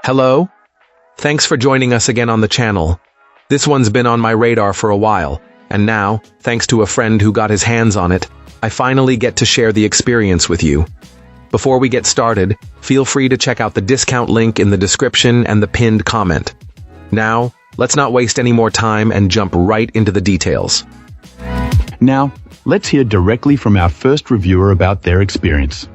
Hello? Thanks for joining us again on the channel. This one's been on my radar for a while, and now, thanks to a friend who got his hands on it, I finally get to share the experience with you. Before we get started, feel free to check out the discount link in the description and the pinned comment. Now, let's not waste any more time and jump right into the details. Now, let's hear directly from our first reviewer about their experience.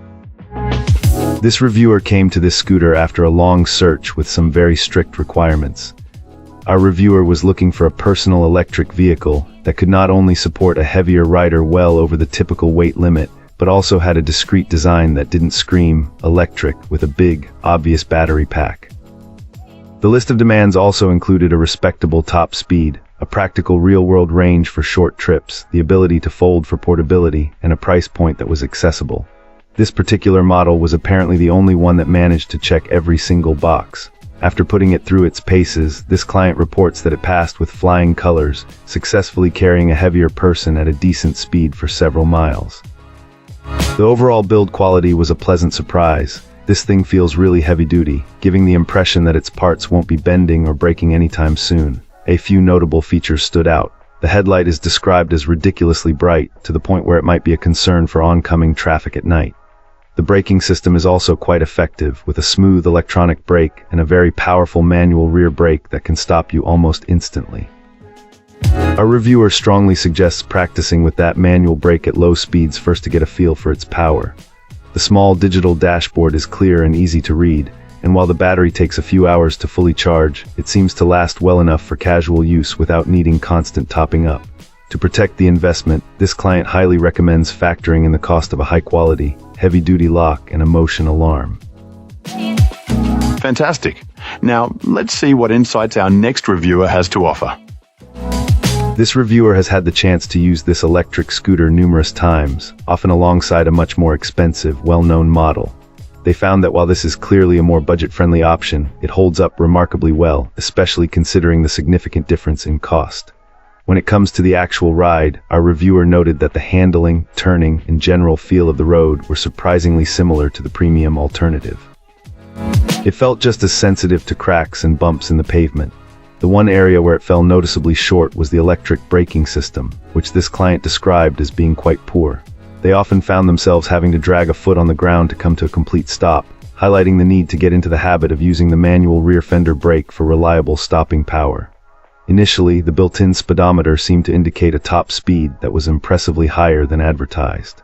This reviewer came to this scooter after a long search with some very strict requirements. Our reviewer was looking for a personal electric vehicle that could not only support a heavier rider well over the typical weight limit, but also had a discreet design that didn't scream electric with a big, obvious battery pack. The list of demands also included a respectable top speed, a practical real-world range for short trips, the ability to fold for portability, and a price point that was accessible. This particular model was apparently the only one that managed to check every single box. After putting it through its paces, this client reports that it passed with flying colors, successfully carrying a heavier person at a decent speed for several miles. The overall build quality was a pleasant surprise. This thing feels really heavy-duty, giving the impression that its parts won't be bending or breaking anytime soon. A few notable features stood out. The headlight is described as ridiculously bright, to the point where it might be a concern for oncoming traffic at night. The braking system is also quite effective, with a smooth electronic brake and a very powerful manual rear brake that can stop you almost instantly. Our reviewer strongly suggests practicing with that manual brake at low speeds first to get a feel for its power. The small digital dashboard is clear and easy to read, and while the battery takes a few hours to fully charge, it seems to last well enough for casual use without needing constant topping up. To protect the investment, this client highly recommends factoring in the cost of a high-quality, heavy-duty lock and a motion alarm. Fantastic. Now, let's see what insights our next reviewer has to offer. This reviewer has had the chance to use this electric scooter numerous times, often alongside a much more expensive, well-known model. They found that while this is clearly a more budget-friendly option, it holds up remarkably well, especially considering the significant difference in cost. When it comes to the actual ride, our reviewer noted that the handling, turning, and general feel of the road were surprisingly similar to the premium alternative. It felt just as sensitive to cracks and bumps in the pavement. The one area where it fell noticeably short was the electric braking system, which this client described as being quite poor. They often found themselves having to drag a foot on the ground to come to a complete stop, highlighting the need to get into the habit of using the manual rear fender brake for reliable stopping power. Initially, the built-in speedometer seemed to indicate a top speed that was impressively higher than advertised.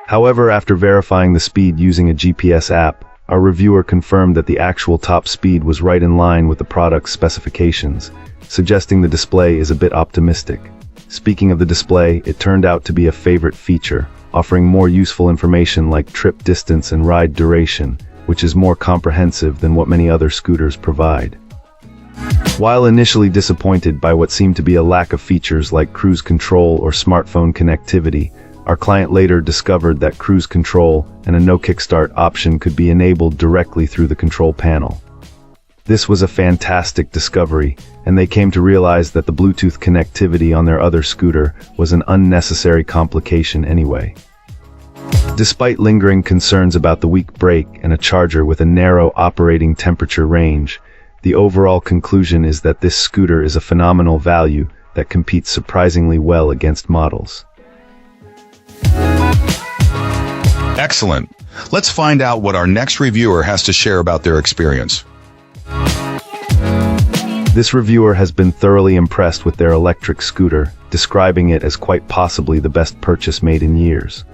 However, after verifying the speed using a GPS app, our reviewer confirmed that the actual top speed was right in line with the product's specifications, suggesting the display is a bit optimistic. Speaking of the display, it turned out to be a favorite feature, offering more useful information like trip distance and ride duration, which is more comprehensive than what many other scooters provide. While initially disappointed by what seemed to be a lack of features like cruise control or smartphone connectivity, our client later discovered that cruise control and a no kickstart option could be enabled directly through the control panel. This was a fantastic discovery, and they came to realize that the Bluetooth connectivity on their other scooter was an unnecessary complication anyway. Despite lingering concerns about the weak brake and a charger with a narrow operating temperature range, the overall conclusion is that this scooter is a phenomenal value that competes surprisingly well against models. Excellent. Let's find out what our next reviewer has to share about their experience. This reviewer has been thoroughly impressed with their electric scooter, describing it as quite possibly the best purchase made in years.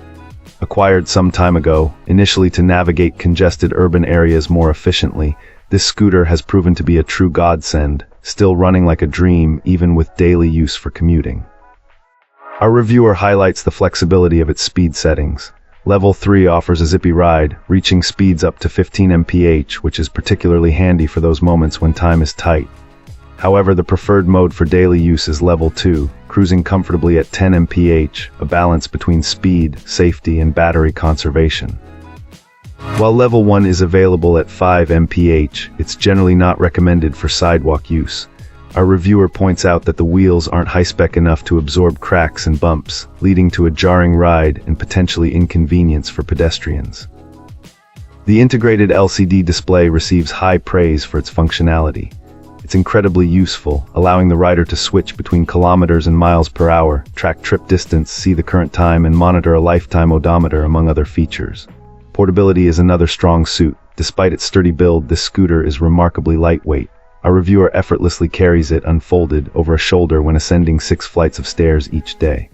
Acquired some time ago, initially to navigate congested urban areas more efficiently, this scooter has proven to be a true godsend, still running like a dream even with daily use for commuting. Our reviewer highlights the flexibility of its speed settings. Level 3 offers a zippy ride, reaching speeds up to 15 mph, which is particularly handy for those moments when time is tight. However, the preferred mode for daily use is Level 2, cruising comfortably at 10 mph, a balance between speed, safety, and battery conservation. While Level 1 is available at 5 mph, it's generally not recommended for sidewalk use. Our reviewer points out that the wheels aren't high-spec enough to absorb cracks and bumps, leading to a jarring ride and potentially inconvenience for pedestrians. The integrated LCD display receives high praise for its functionality. It's incredibly useful, allowing the rider to switch between kilometers and miles per hour, track trip distance, see the current time, and monitor a lifetime odometer, among other features. Portability is another strong suit. Despite its sturdy build, this scooter is remarkably lightweight. Our reviewer effortlessly carries it unfolded over a shoulder when ascending 6 flights of stairs each day.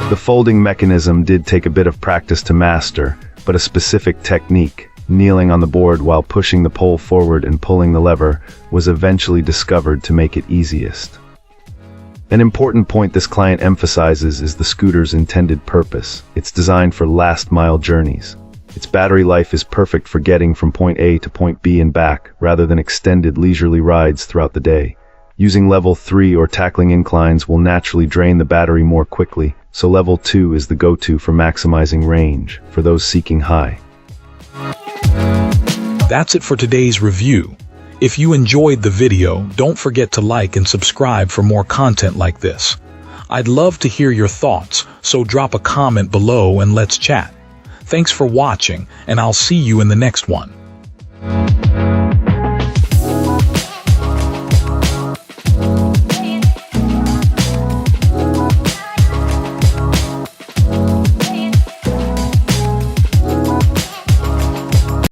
The folding mechanism did take a bit of practice to master, but a specific technique, kneeling on the board while pushing the pole forward and pulling the lever, was eventually discovered to make it easiest. An important point this client emphasizes is the scooter's intended purpose. It's designed for last-mile journeys. Its battery life is perfect for getting from point A to point B and back, rather than extended leisurely rides throughout the day. Using level 3 or tackling inclines will naturally drain the battery more quickly, so level 2 is the go-to for maximizing range for those seeking high. That's it for today's review. If you enjoyed the video, don't forget to like and subscribe for more content like this. I'd love to hear your thoughts, so drop a comment below and let's chat. Thanks for watching, and I'll see you in the next one.